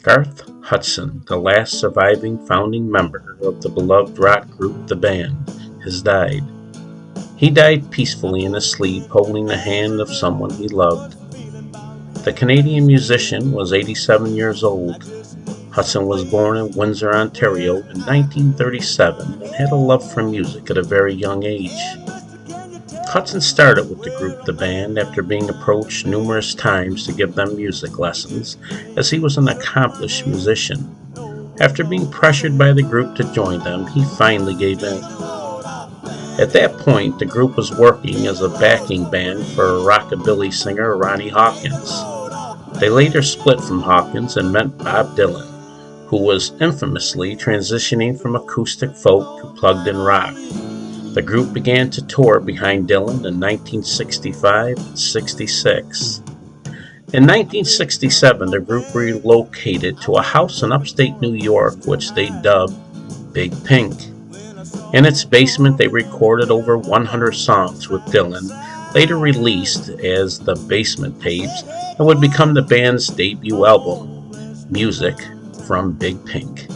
Garth Hudson, the last surviving founding member of the beloved rock group The Band, has died. He died peacefully in his sleep, holding the hand of someone he loved. The Canadian musician was 87 years old. Hudson was born in Windsor, Ontario in 1937 and had a love for music at a very young age. Hudson started with the group The Band after being approached numerous times to give them music lessons, as he was an accomplished musician. After being pressured by the group to join them, he finally gave in. At that point, the group was working as a backing band for rockabilly singer Ronnie Hawkins. They later split from Hawkins and met Bob Dylan, who was infamously transitioning from acoustic folk to plugged-in rock. The group began to tour behind Dylan in 1965 and 66. In 1967, the group relocated to a house in upstate New York, which they dubbed Big Pink. In its basement, they recorded over 100 songs with Dylan, later released as the Basement Tapes, and would become the band's debut album, Music from Big Pink.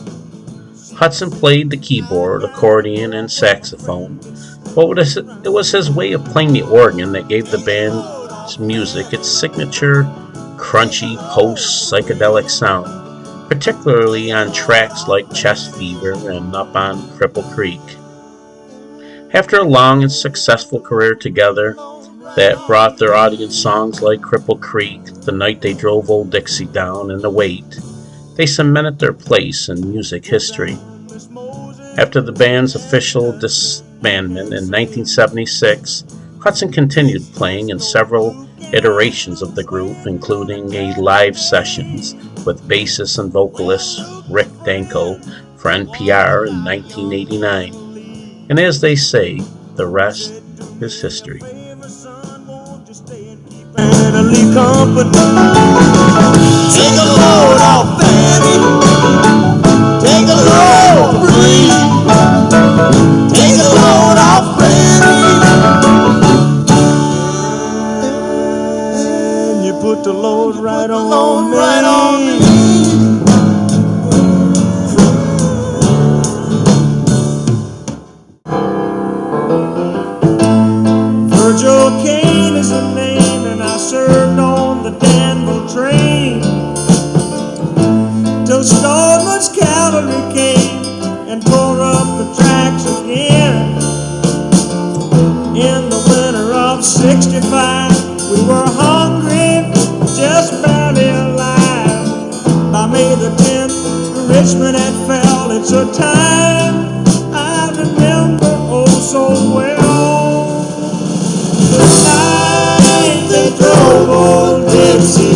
Hudson played the keyboard, accordion, and saxophone, but it was his way of playing the organ that gave the band's music its signature, crunchy, post-psychedelic sound, particularly on tracks like Chest Fever and Up on Cripple Creek. After a long and successful career together that brought their audience songs like Cripple Creek, The Night They Drove Old Dixie Down, and The Wait, they cemented their place in music history. After the band's official disbandment in 1976, Hudson continued playing in several iterations of the group, including live sessions with bassist and vocalist Rick Danko for NPR in 1989. And as they say, the rest is history. Take a load off Fanny. Take a load, breathe. Take a load off Fanny. And you put the load right on me. Virgil Kane is the name, and I served on the Danville train till Stoneman's cavalry came and tore up the tracks again. In the winter of '65, we were hungry, just barely alive. By May the 10th, Richmond had fell. It's a time I remember oh so well. The night they drove old Dixie